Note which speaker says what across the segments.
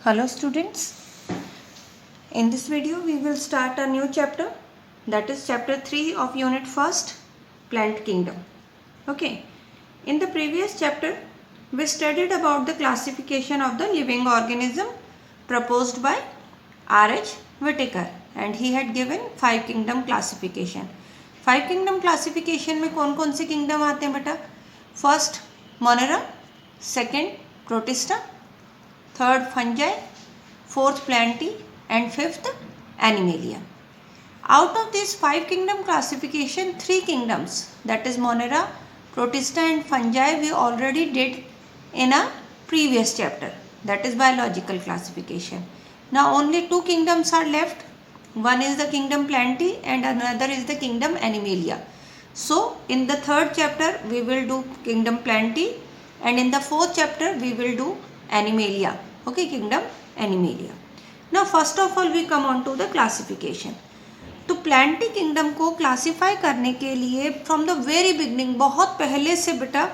Speaker 1: Hello students, in this video we will start a new chapter, that is chapter 3 of unit 1st, plant kingdom. Okay, in the previous chapter we studied about the classification of the living organism proposed by R.H. Whitaker and he had given 5 kingdom classification. 5 kingdom classification में कौन कौन से kingdom आते हैं बेटा? First Monera, second Protista, third fungi, fourth plantae and fifth animalia. Out of these 5 kingdom classification, 3 kingdoms, that is Monera, Protista and fungi, we already did in a previous chapter, that is biological classification. Now only 2 kingdoms are left. One is the kingdom plantae and another is the kingdom animalia. So in the third chapter we will do kingdom plantae and in the fourth chapter we will do animalia. Okay, kingdom animalia. Now first of all we come on to the classification. तो Plantae kingdom को classify करने के लिए from the very beginning, बहुत पहले से बेटा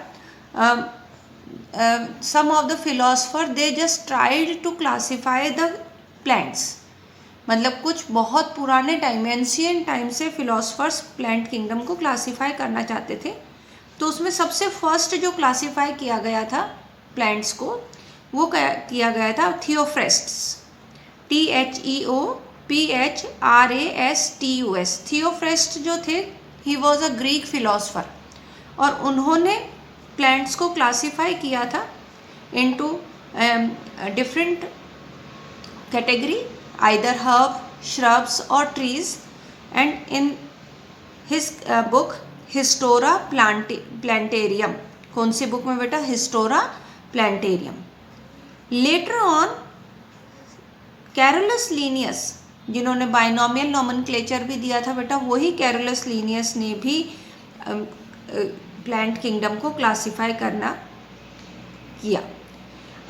Speaker 1: some of the philosopher they just tried to classify the plants. मतलब कुछ बहुत पुराने टाइम, एंशिएंट टाइम से फिलोसफर्स प्लांट किंगडम को क्लासीफाई करना चाहते थे. तो उसमें सबसे फर्स्ट जो क्लासीफाई किया गया था प्लांट्स को, वो किया गया था थियोफ्रेस्ट्स, THEOPHRASTUS. थियोफ्रेस्ट जो थे, ही वॉज अ ग्रीक फिलोसफर और उन्होंने प्लांट्स को क्लासीफाई किया था into different category, either herb, shrubs or trees, and in his book Historia Plantarum. कौन सी बुक में बेटा? Historia Plantarum. Later on Carolus Linnaeus, जिन्होंने बाइनोमियल नोमेनक्लेचर भी दिया था बेटा, वही कैरोलस लीनियस ने भी प्लांट किंगडम को क्लासीफाई करना किया.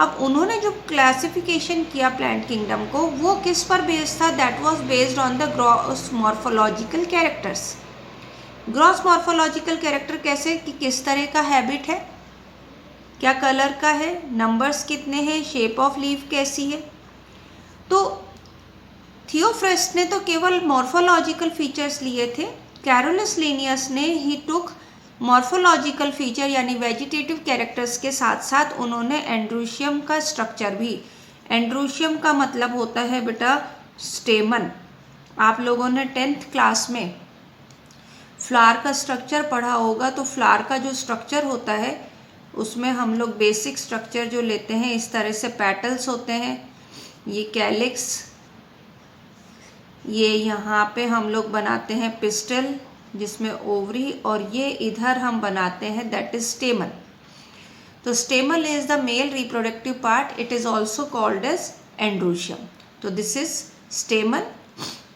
Speaker 1: अब उन्होंने जो क्लासिफिकेशन किया प्लांट किंगडम को, वो किस पर बेस्ड था? That was based on the gross morphological characters. Gross morphological character कैसे कि किस तरह का हैबिट है, क्या कलर का है, नंबर्स कितने हैं, शेप ऑफ लीफ कैसी है. तो थियोफ्रेस्ट ने तो केवल मॉर्फोलॉजिकल फीचर्स लिए थे. कैरोलस लीनियस ने ही टुक मॉर्फोलॉजिकल फीचर यानी वेजिटेटिव कैरेक्टर्स के साथ साथ उन्होंने एंड्रूशियम का स्ट्रक्चर भी. एंड्रूशियम का मतलब होता है बेटा स्टेमन. आप लोगों ने 10th क्लास में फ्लावर का स्ट्रक्चर पढ़ा होगा. तो फ्लावर का जो स्ट्रक्चर होता है उसमें हम लोग बेसिक स्ट्रक्चर जो लेते हैं, इस तरह से पेटल्स होते हैं, ये कैलिक्स, ये यहाँ पे हम लोग बनाते हैं पिस्टल जिसमें ओवरी, और ये इधर हम बनाते हैं दैट इज स्टेमन. तो stamen is the male reproductive part, it is also called as androecium. तो दिस इज स्टेमन.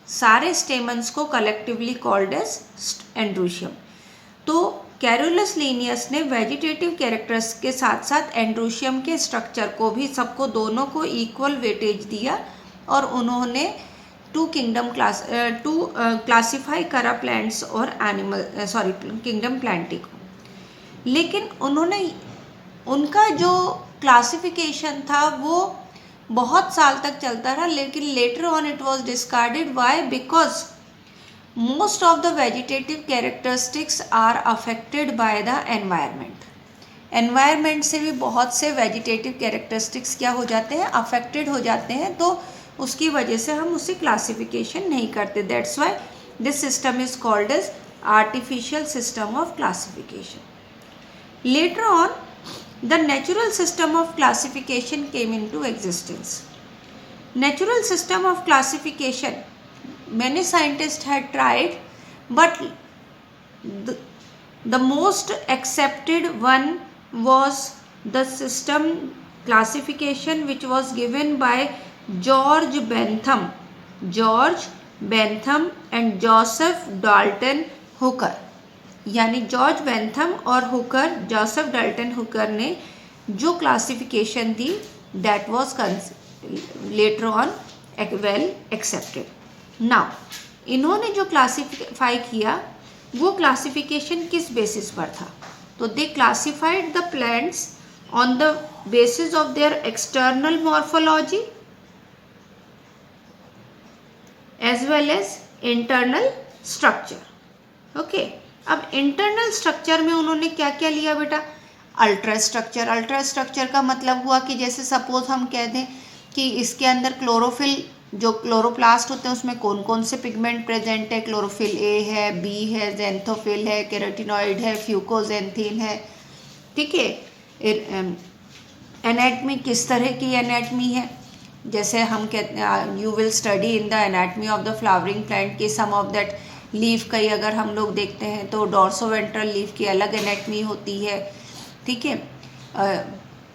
Speaker 1: सारे स्टेमन्स को कलेक्टिवली कॉल्ड एज एंड्रूशियम. तो कैरोलस लीनियस ने वेजिटेटिव कैरेक्टर्स के साथ साथ एंड्रूशियम के स्ट्रक्चर को भी, सबको दोनों को इक्वल वेटेज दिया और उन्होंने टू क्लासीफाई करा प्लांट्स और एनिमल, किंगडम प्लांटी को. लेकिन उन्होंने, उनका जो क्लासिफिकेशन था वो बहुत साल तक चलता रहा, लेकिन later on it was discarded. Why? Because most of the vegetative characteristics are affected by the environment. Environment से भी बहुत से वेजिटेटिव कैरेक्टरिस्टिक्स क्या हो जाते हैं? अफेक्टेड हो जाते हैं. तो उसकी वजह से हम उसे क्लासिफिकेशन नहीं करते. That's why this system is called as artificial system of classification. Later on the natural system of classification came into existence. Natural system of classification many scientists had tried, but the most accepted one was the system classification which was given by George Bentham and Joseph Dalton Hooker. यानी George Bentham और Hooker, Joseph Dalton Hooker ने जो classification the, that was later on well accepted. Now इन्होंने जो classify किया वो classification किस basis पर था? तो they classified the plants on the basis of their external morphology as well as internal structure. Okay, अब इंटरनल स्ट्रक्चर में उन्होंने क्या क्या लिया बेटा? Ultra structure. अल्ट्रा स्ट्रक्चर का मतलब हुआ कि जैसे सपोज हम कह दें कि इसके अंदर क्लोरोफिल, जो क्लोरोप्लास्ट होते हैं उसमें कौन कौन से पिगमेंट प्रेजेंट है? क्लोरोफिल ए है, बी है, जेंथोफिल है, केराटिनॉइड है, फ्यूकोजेंथीन है। ठीक है, एनाटमी किस तरह की एनाटमी है? जैसे हम कहते हैं you will study in the anatomy of the flowering plant की सम ऑफ दैट लीफ का ही अगर हम लोग देखते हैं तो डॉर्सोवेंट्रल लीफ की अलग एनाटमी होती है। ठीक है,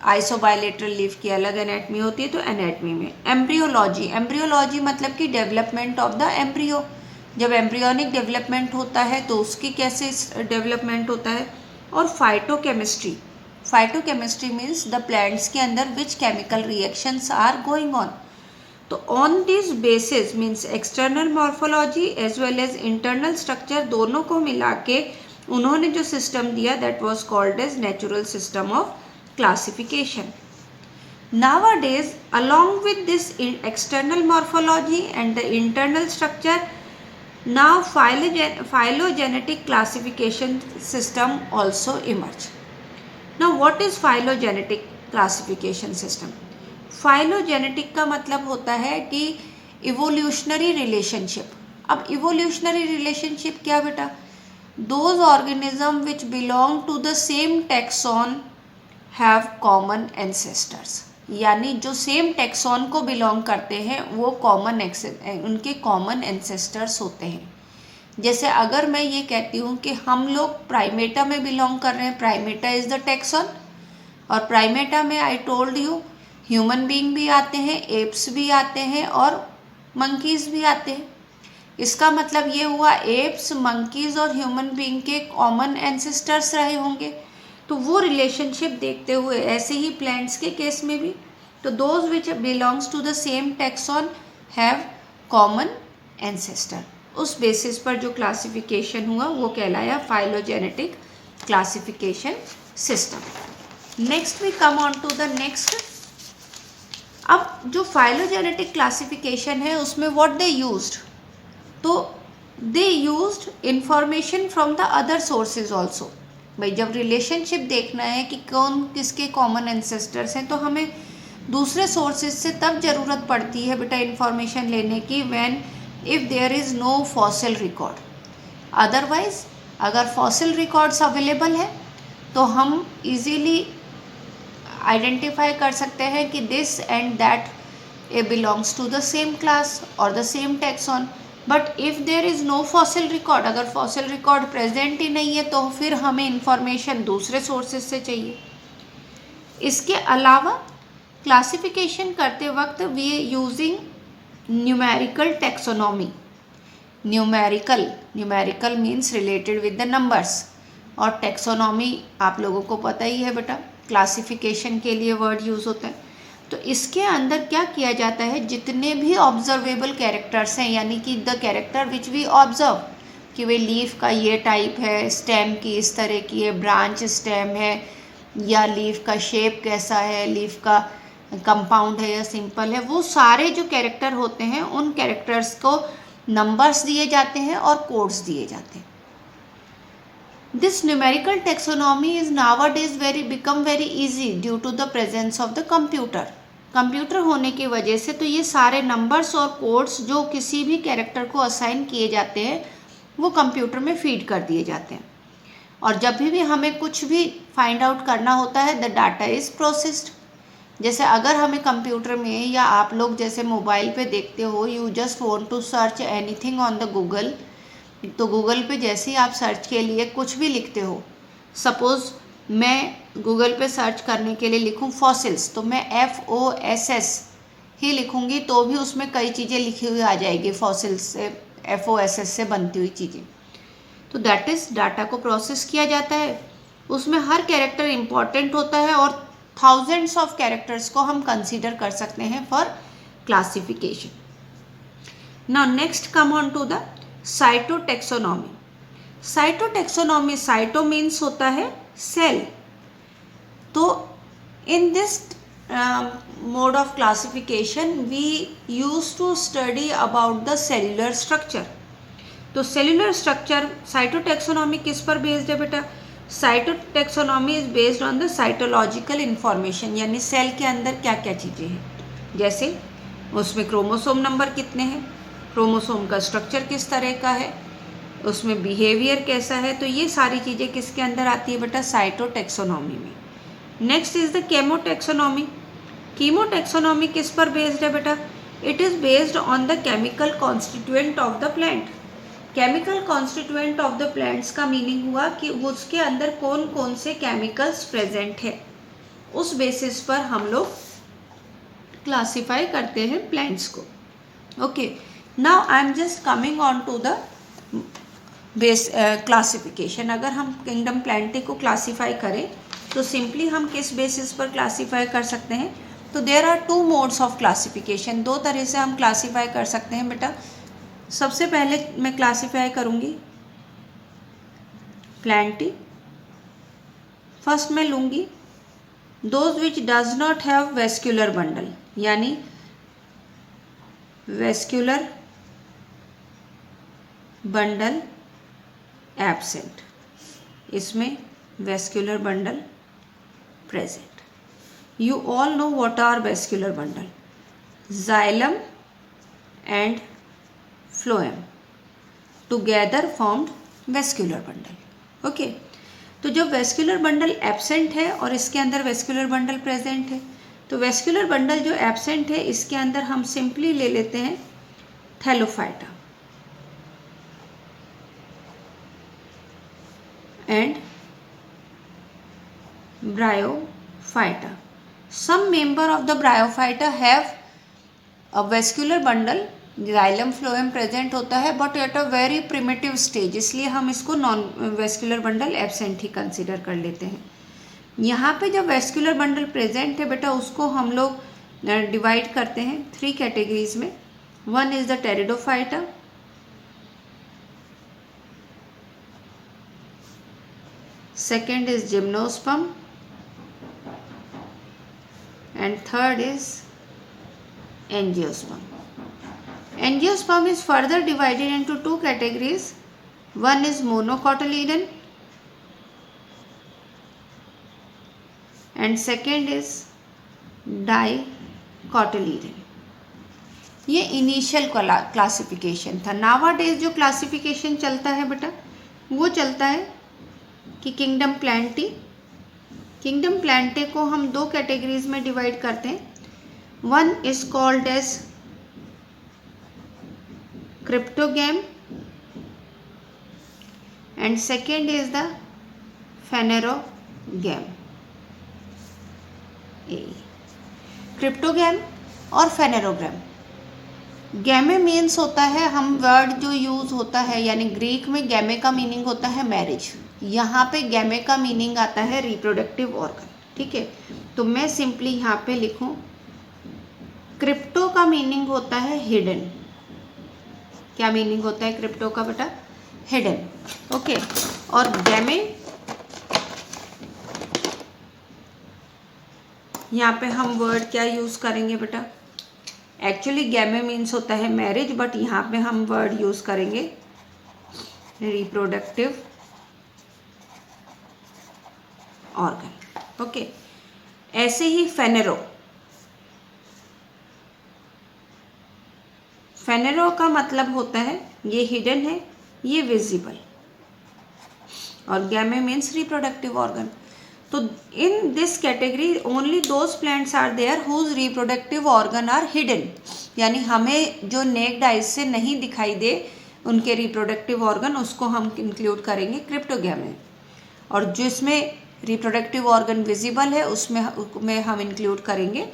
Speaker 1: आइसोबायलेटरल लीफ की अलग एनाटमी होती है। तो एनाटमी में एम्ब्रियोलॉजी, एम्ब्रियोलॉजी मतलब कि डेवलपमेंट ऑफ द एम्ब्रियो। जब एम्ब्रियोनिक डेवलपमेंट होता है तो उसकी कैसे डेवलपमेंट होता है। और phytochemistry, phytochemistry means the plants के अंदर which chemical reactions are going on. तो on this basis means external morphology as well as internal structure, दोनों को मिला के उन्होंने जो सिस्टम दिया that was called as natural system of classification. Nowadays, along with this external morphology and the internal structure, now phylogenetic classification system also emerge. Now, what is phylogenetic classification system? Phylogenetic का मतलब होता है कि evolutionary relationship. अब evolutionary relationship क्या बेटा? Those organism which belong to the same taxon have common ancestors, यानी जो सेम टैक्सॉन को बिलोंग करते हैं वो उनके कॉमन एंसेस्टर्स होते हैं। जैसे अगर मैं ये कहती हूँ कि हम लोग प्राइमेटा में बिलोंग कर रहे हैं, प्राइमेटा इज द टैक्सॉन, और प्राइमेटा में I told you human being भी आते हैं, एप्स भी आते हैं और मंकीज भी आते हैं। इसका मतलब ये हुआ एप्स, मंकीज और ह्यूमन बीइंग के कॉमन एंसेस्टर्स रहे होंगे। तो वो रिलेशनशिप देखते हुए ऐसे ही प्लांट्स के केस में भी, तो those which belongs to the same taxon have common ancestor. उस बेसिस पर जो क्लासिफिकेशन हुआ वो कहलाया phylogenetic classification system. Next we come on to the next. अब जो फाइलोजेनेटिक क्लासिफिकेशन है उसमें व्हाट दे यूज्ड, तो they used information from the other sources also. भाई जब रिलेशनशिप देखना है कि कौन किसके कॉमन एंसेस्टर्स हैं तो हमें दूसरे सोर्सेज से तब ज़रूरत पड़ती है बेटा इंफॉर्मेशन लेने की, when if there is no fossil record. Otherwise अगर फॉसिल रिकॉर्ड्स अवेलेबल है तो हम इजीली आइडेंटिफाई कर सकते हैं कि this and that a belongs to the same class और the same taxon. But if there is no fossil record, अगर फॉसिल रिकॉर्ड प्रेजेंट ही नहीं है तो फिर हमें इंफॉर्मेशन दूसरे सोर्सेज से चाहिए। इसके अलावा क्लासिफिकेशन करते वक्त we using numerical taxonomy. Numerical means related with the numbers, और टैक्सोनॉमी आप लोगों को पता ही है बेटा क्लासिफिकेशन के लिए वर्ड यूज़ होता है। तो इसके अंदर क्या किया जाता है, जितने भी ऑब्जर्वेबल कैरेक्टर्स हैं, यानी कि the character which we observe कि वे लीफ का ये टाइप है, स्टेम की इस तरह की है, ब्रांच स्टेम है, या लीफ का शेप कैसा है, लीफ का कंपाउंड है या सिंपल है, वो सारे जो कैरेक्टर होते हैं उन कैरेक्टर्स को नंबर्स दिए जाते हैं और कोड्स दिए जाते हैं। This numerical taxonomy is nowadays become very easy due to the presence of the computer. Computer होने की वजह से तो ये सारे नंबर्स और कोड्स जो किसी भी कैरेक्टर को असाइन किए जाते हैं वो कंप्यूटर में फीड कर दिए जाते हैं। और जब भी हमें कुछ भी फाइंड आउट करना होता है द डाटा इज़ प्रोसेस्ड। जैसे अगर हमें कंप्यूटर में या आप लोग जैसे मोबाइल पे देखते हो, you just want to search anything on the Google, तो गूगल पे जैसे ही आप सर्च के लिए कुछ भी लिखते हो, सपोज़ मैं गूगल पे सर्च करने के लिए लिखूं फॉसिल्स, तो मैं FOSS ही लिखूंगी तो भी उसमें कई चीज़ें लिखी हुई आ जाएगी फॉसिल्स से, FOSS से बनती हुई चीज़ें। तो दैट इज़ डाटा को प्रोसेस किया जाता है, उसमें हर कैरेक्टर इम्पॉर्टेंट होता है और थाउजेंड्स ऑफ कैरेक्टर्स को हम कंसीडर कर सकते हैं for classification. Now next come on to the cytotaxonomy. Cytotaxonomy, cyto means होता है सेल। तो in this mode of classification, we used to study about the cellular structure. तो सेल्यूलर स्ट्रक्चर साइटोटैक्सोनॉमी किस पर बेस्ड है बेटा? Cytotaxonomy is based on the cytological information, यानी cell के अंदर क्या क्या चीज़ें हैं, जैसे उसमें क्रोमोसोम नंबर कितने हैं, क्रोमोसोम का स्ट्रक्चर किस तरह का है, उसमें बिहेवियर कैसा है, तो ये सारी चीज़ें किसके अंदर आती है बेटा? साइटोटैक्सोनॉमी में. Next is the chemotaxonomy. Chemotaxonomy किस पर बेस्ड है बेटा? It is based on the chemical constituent of the plant. Chemical constituent of the plants का मीनिंग हुआ कि उसके अंदर कौन कौन से केमिकल्स प्रेजेंट है, उस बेसिस पर हम लोग क्लासिफाई करते हैं प्लांट्स को. Okay, now I am just coming on to the base classification. अगर हम किंगडम प्लांटे को क्लासीफाई करें तो सिंपली हम किस बेसिस पर क्लासीफाई कर सकते हैं? तो there are two modes of classification. दो तरह से हम क्लासीफाई कर सकते हैं बेटा. सबसे पहले मैं क्लासीफाई करूंगी प्लांटी. फर्स्ट मैं लूंगी those which does not have vascular bundle, यानी वेस्क्यूलर बंडल एब्सेंट, इसमें vascular bundle present. You all know what are vascular bundle. Xylem and phloem together formed vascular bundle. Okay, तो जब vascular bundle absent है और इसके अंदर vascular bundle present है, तो वेस्क्यूलर बंडल जो एब्सेंट है इसके अंदर हम सिंपली ले लेते हैं Thallophyta and bryophyta. Some member of the bryophyta have a vascular bundle, xylem phloem present होता है but at a very primitive stage, इसलिए हम इसको नॉन वेस्क्यूलर बंडल एब्सेंट ही कंसिडर कर लेते हैं. यहाँ पे जब वेस्क्यूलर बंडल प्रेजेंट है बेटा, उसको हम लोग डिवाइड करते हैं थ्री कैटेगरीज में. One is the pteridophyta, second is gymnosperm, and third is angiosperm. Angiosperm is further divided into two categories. One is monocotyledon and second is dicotyledon. ये initial classification था. नावाडेज जो क्लासिफिकेशन चलता है बेटा, वो चलता है कि किंगडम प्लांटे को हम दो कैटेगरीज में डिवाइड करते हैं. One is called as cryptogam and second is the phanerogam. Cryptogam और फेनेरोगैम. गैमे मीन्स होता है, हम वर्ड जो यूज होता है, यानी ग्रीक में गैमे का मीनिंग होता है मैरिज, यहाँ पे गैमे का मीनिंग आता है रिप्रोडक्टिव ऑर्गन. ठीक है, तो मैं सिंपली यहाँ पे लिखूं क्रिप्टो का मीनिंग होता है हिडन. क्या मीनिंग होता है क्रिप्टो का बेटा? हिडन. ओके, और गैमे यहाँ पे हम वर्ड क्या यूज करेंगे बेटा? एक्चुअली गैमे मीन्स होता है मैरिज, बट यहाँ पे हम वर्ड यूज करेंगे रिप्रोडक्टिव ऑर्गन. ओके, ऐसे ही फेनेरो का मतलब होता है ये हिडन है, ये विजिबल, और गैमे मीन्स रिप्रोडक्टिव ऑर्गन. तो in this category only those plants are there whose reproductive organ are hidden, यानी हमें जो नेक्ड आइज से नहीं दिखाई दे उनके रिप्रोडक्टिव ऑर्गन, उसको हम इंक्लूड करेंगे क्रिप्टोगैम में. और जिसमें रिप्रोडक्टिव ऑर्गन विजिबल है उसमें हम इंक्लूड करेंगे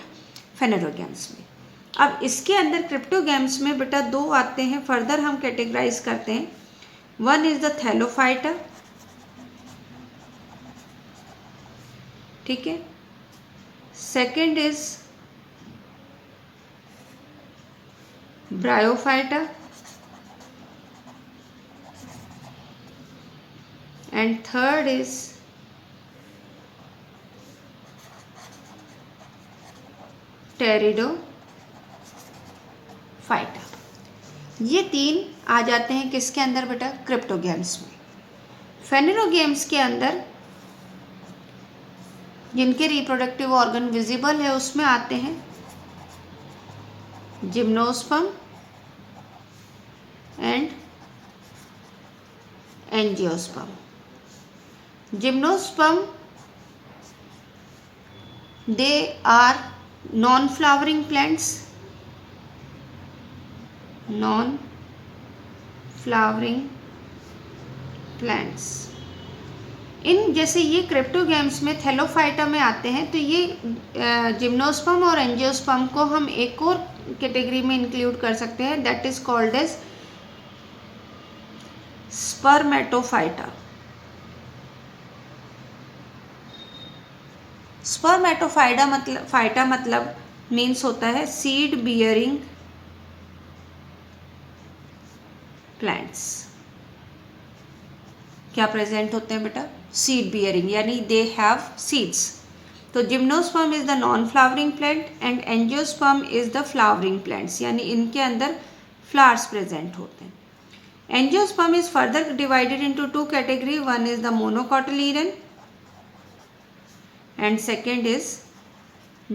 Speaker 1: फेनेरोगैम्स में. अब इसके अंदर क्रिप्टोगैम्स में बेटा दो आते हैं, फर्दर हम कैटेगराइज करते हैं. वन इज द थैलोफाइटा, ठीक है, second is bryophyta and third is pteridophyta. ये 3 आ जाते हैं किसके अंदर बेटा? क्रिप्टोगेम्स में। फेनेरोगेम्स के अंदर जिनके रिप्रोडक्टिव ऑर्गन विजिबल है उसमें आते हैं gymnosperm and angiosperm. Gymnosperm they are non-flowering plants, इन जैसे ये क्रिप्टोगेम्स में थैलोफाइटा में आते हैं, तो ये जिम्नोस्पर्म और एंजियोस्पर्म को हम एक और कैटेगरी में इंक्लूड कर सकते हैं, that is called as spermatophyta. Spermatophyta मतलब मीन्स होता है सीड बियरिंग प्लांट्स। क्या प्रेजेंट होते हैं बेटा? सीड बियरिंग, यानी दे हैव सीड्स। तो gymnosperm is the non flowering plant and angiosperm is the flowering plants, यानी इनके अंदर फ्लावर्स प्रेजेंट होते हैं। Angiosperm is further divided into 2 category, one is the monocotyledon and second is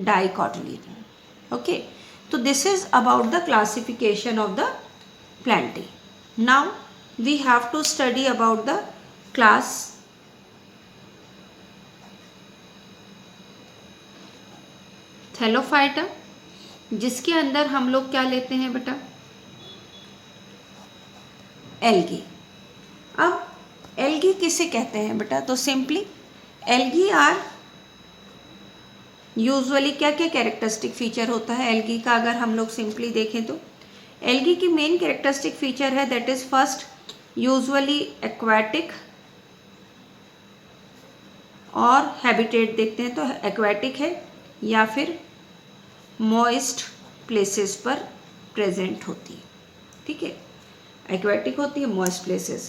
Speaker 1: dicotyledon. Okay, so this is about the classification of the plantae. Now we have to study about the class Thallophyta, जिसके अंदर हम लोग क्या लेते हैं बेटा? Algae. अब algae किसे कहते हैं बेटा? तो सिंपली एल्गी आर यूजुअली क्या क्या कैरेक्टरिस्टिक फीचर होता है एल्गी का? अगर हम लोग सिंपली देखें तो एल्गी की मेन कैरेक्टरिस्टिक फीचर है that is first usually aquatic, और हैबिटेट देखते हैं तो एक्वाटिक है या फिर मॉइस्ट प्लेसेस पर प्रेजेंट होती है। ठीक है, एक्वाटिक होती है, मॉइस्ट प्लेसेस।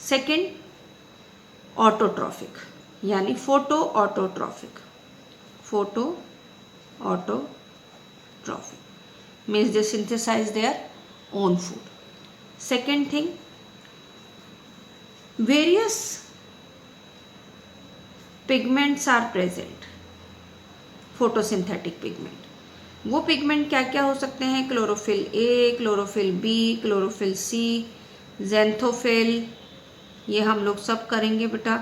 Speaker 1: सेकंड ऑटोट्रॉफिक, यानी photo autotrophic means they synthesize their own food. Second thing, various pigments are present, photosynthetic pigment। वो पिगमेंट क्या क्या हो सकते हैं? Chlorophyll A, chlorophyll B, chlorophyll C, xanthophyll, ये हम लोग सब करेंगे बेटा।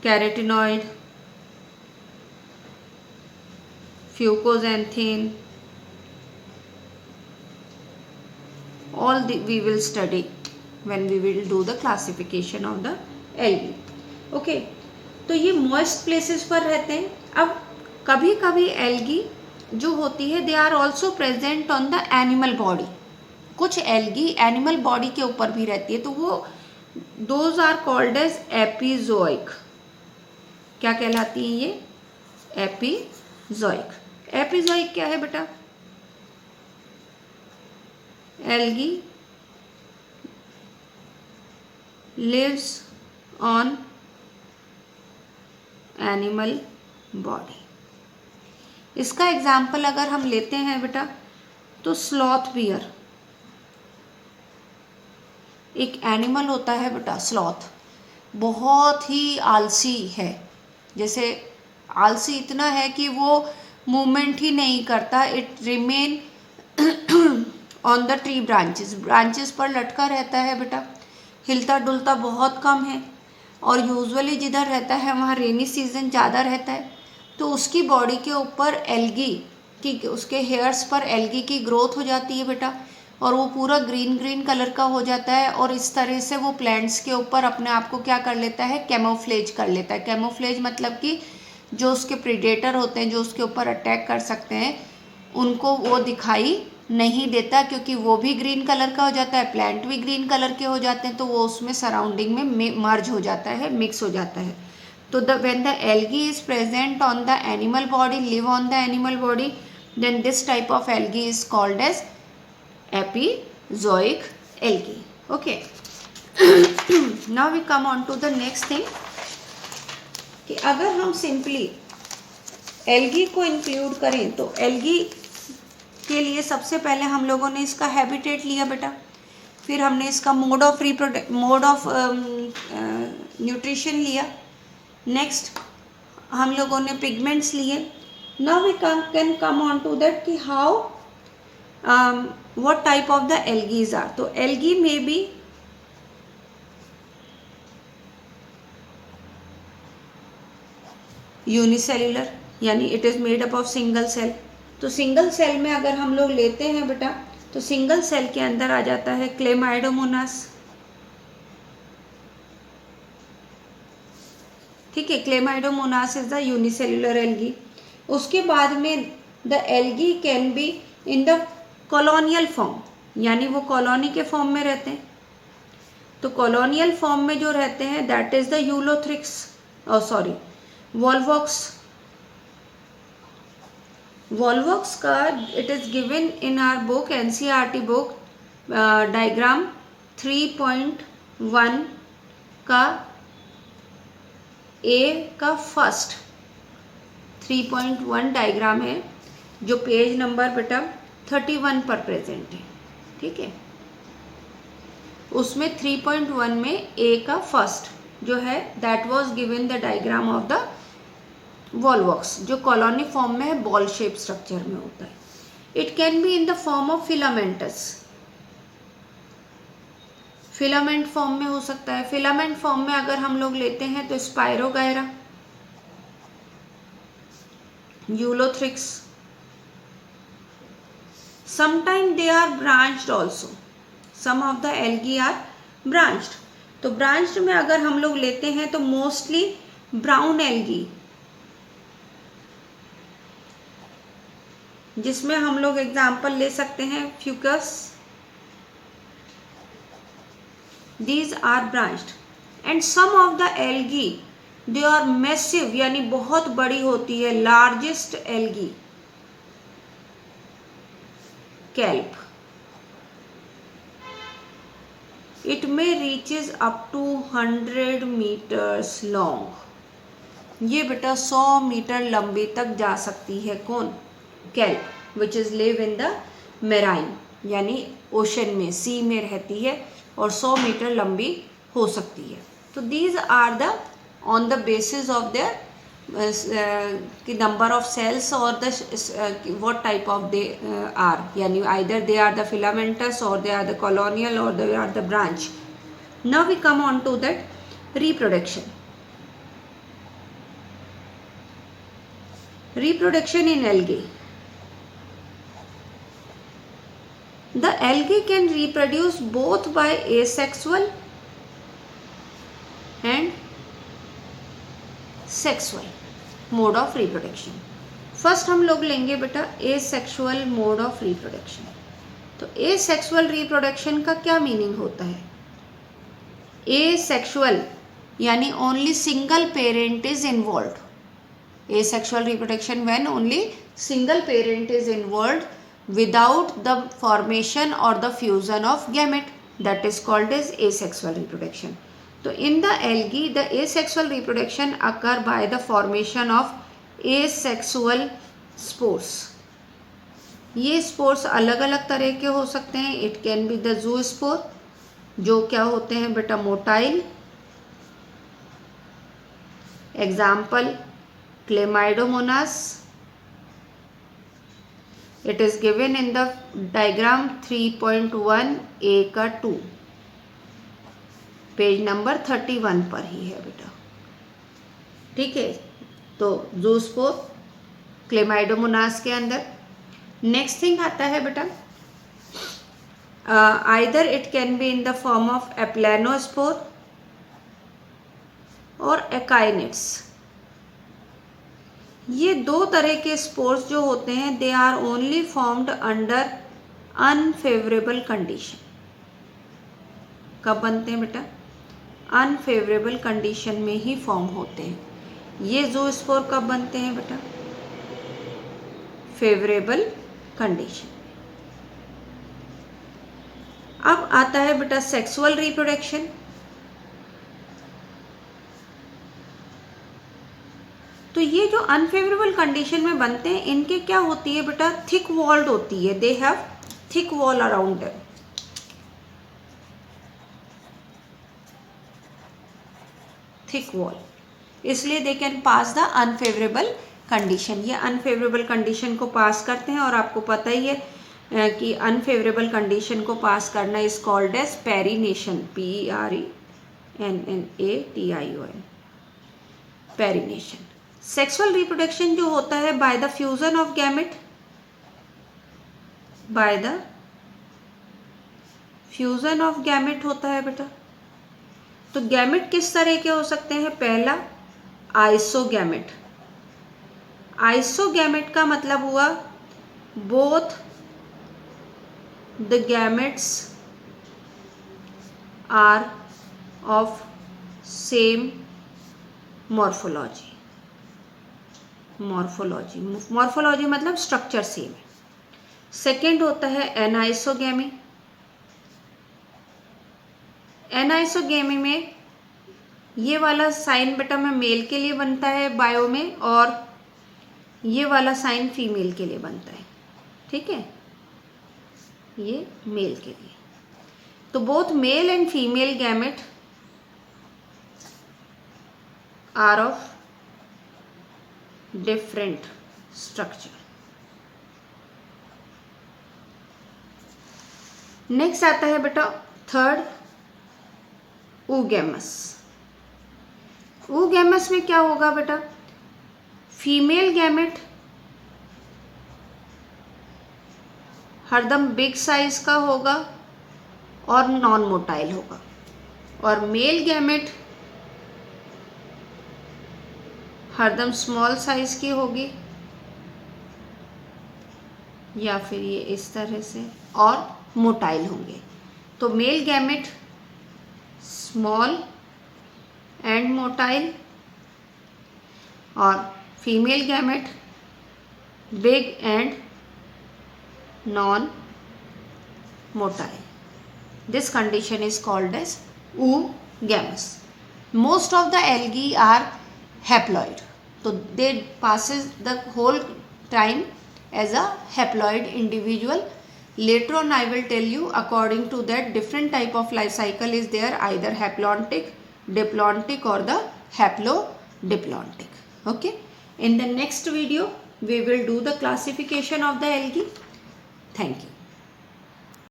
Speaker 1: Carotenoid, fucosanthin, all we will study when we will do the classification of the algae. Okay, तो ये moist places पर रहते हैं। अब कभी कभी algae जो होती है they are also present on the animal body। कुछ algae animal body के ऊपर भी रहती है, तो वो those are called as epizoic। क्या कहलाती है ये? epizoic। एपिजोइक क्या है बेटा? Algae lives on animal body. इसका एग्जाम्पल अगर हम लेते हैं बेटा तो स्लॉथ बियर एक एनिमल होता है बेटा। स्लॉथ बहुत ही आलसी है, जैसे आलसी इतना है कि वो मूवमेंट ही नहीं करता, it remain on the tree branches पर लटका रहता है बेटा, हिलता डुलता बहुत कम है, और यूजुअली जिधर रहता है वहाँ रेनी सीजन ज़्यादा रहता है, तो उसकी बॉडी के ऊपर एल्गी की, उसके हेयर्स पर एल्गी की ग्रोथ हो जाती है बेटा, और वो पूरा ग्रीन कलर का हो जाता है, और इस तरह से वो प्लांट्स के ऊपर अपने आप को क्या कर लेता है? कैमोफ्लेज कर लेता है। कैमोफ्लेज मतलब कि जो उसके प्रीडेटर होते हैं, जो उसके ऊपर अटैक कर सकते हैं, उनको वो दिखाई नहीं देता, क्योंकि वो भी ग्रीन कलर का हो जाता है, प्लांट भी ग्रीन कलर के हो जाते हैं, तो वो उसमें सराउंडिंग में मर्ज हो जाता है, मिक्स हो जाता है। तो when the algae is present on the animal body, live on the animal body, then this type of algae is called as epizoic algae. Okay. Now we come on to the next thing कि अगर हम simply algae को include करें तो algae उसके लिए सबसे पहले हम लोगों ने इसका हैबिटेट लिया बेटा, फिर हमने इसका मोड ऑफ न्यूट्रिशन लिया, नेक्स्ट हम लोगों ने पिगमेंट्स लिए. Now we can come on to that कि how what type of the algae are. तो algae may be यूनिसेल्युलर, यानी it is made up of single cell. तो सिंगल सेल में अगर हम लोग लेते हैं बेटा, तो सिंगल सेल के अंदर आ जाता है क्लेमाइडोमोनास. ठीक है, Chlamydomonas is the unicellular algae. उसके बाद में the algae can be in the colonial form, यानी वो कॉलोनी के फॉर्म में रहते हैं. तो कॉलोनियल फॉर्म में जो रहते हैं that is the Ulothrix, Volvox. Volvox का it is given in our book, NCERT book, diagram 3.1 का ए का फर्स्ट 3.1 डायग्राम है, जो पेज नंबर बेटा 31 पर प्रेजेंट है. ठीक है, उसमें 3.1 में ए का फर्स्ट जो है that was given the diagram of the Volvox, जो कॉलोनी फॉर्म में है, बॉल शेप स्ट्रक्चर में होता है. It can be in the form of filamentous, filament form में हो सकता है. फिलामेंट फॉर्म में अगर हम लोग लेते हैं तो spirogyra, ulothrix. Sometime they are branched also, some of the algae are branched. तो ब्रांच्ड में अगर हम लोग लेते हैं तो मोस्टली ब्राउन एल्गी, जिसमें हम लोग एग्जाम्पल ले सकते हैं fucus. These are branched. And some of the algae they are massive, यानी बहुत बड़ी होती है. Largest algae kelp, it may reaches up to 100 meters long. ये बेटा 100 मीटर लंबी तक जा सकती है. कौन? kelp, which is live in the marine, यानी ओशन में, सी में रहती है और 100 मीटर लंबी हो सकती है. तो these are the on the basis of their number of cells or the what type of they are, yani either they are the filamentous or they are the colonial or they are the branch. Now we come on to that reproduction. Reproduction in algae. The algae can reproduce both by asexual and sexual mode of reproduction. First हम लोग लेंगे बेटा asexual mode of reproduction. तो asexual reproduction का क्या meaning होता है? Asexual यानी only single parent is involved. Asexual reproduction when only single parent is involved without the formation और the fusion of gamete, that is called as asexual reproduction. तो in the algae the asexual reproduction occur by the formation of asexual spores. ये spores अलग अलग तरह के हो सकते हैं. इट कैन बी द ज़ूस्पोर, जो क्या होते हैं बेटा motile. Example Chlamydomonas. It is given in the diagram 3.1 ए का 2, पेज नंबर 31 पर ही है बेटा. ठीक है, तो ज़ूस्पोर क्लेमाइडोमोनास के अंदर. नेक्स्ट थिंग आता है बेटा either it can be in the form of aplanospore और एकाइनेट्स. ये दो तरह के स्पोर्स जो होते हैं they are only formed under unfavourable condition. कब बनते हैं बेटा? अनफेवरेबल कंडीशन में ही फॉर्म होते हैं. ये ज़ूस्पोर कब बनते हैं बेटा? Favourable condition. अब आता है बेटा सेक्सुअल रिप्रोडक्शन. तो ये जो अनफेवरेबल कंडीशन में बनते हैं, इनके क्या होती है बेटा, थिक वॉल्ड होती है, they have thick wall around them. Thick wall, इसलिए they can pass the unfavourable condition. ये अनफेवरेबल कंडीशन को पास करते हैं, और आपको पता ही है कि अनफेवरेबल कंडीशन को पास करना is called as perennation, PERENNATION, perennation. Sexual reproduction जो होता है by the fusion of gamete, by the fusion of gamete होता है बेटा। तो गैमेट किस तरह के हो सकते हैं, पहला आइसोगैमेट। आइसोगैमेट का मतलब हुआ both the gametes are of same morphology. Morphology मतलब स्ट्रक्चर सेम है। सेकेंड होता है एनाइसोगैमी। एनाइसोगैमी में ये वाला साइन बेटा में मेल के लिए बनता है बायो में, और ये वाला साइन फीमेल के लिए बनता है, ठीक है, ये मेल के लिए। तो both male and female gamete are of different structure. Next आता है बेटा थर्ड, oogamous। oogamous में क्या होगा बेटा, फीमेल गैमेट हरदम बिग साइज का होगा और नॉन मोटाइल होगा, और मेल गैमेट हरदम स्मॉल साइज की होगी, या फिर ये इस तरह से, और मोटाइल होंगे। तो male gamete small and motile, और female gamete big and non motile. This condition is called as oogamous. Most of the algae are haploid, so they passes the whole time as a haploid individual. Later on I will tell you, according to that, different type of life cycle is there, either haplontic, diplontic, or the haplodiplontic. Okay, in the next video we will do the classification of the algae. Thank you.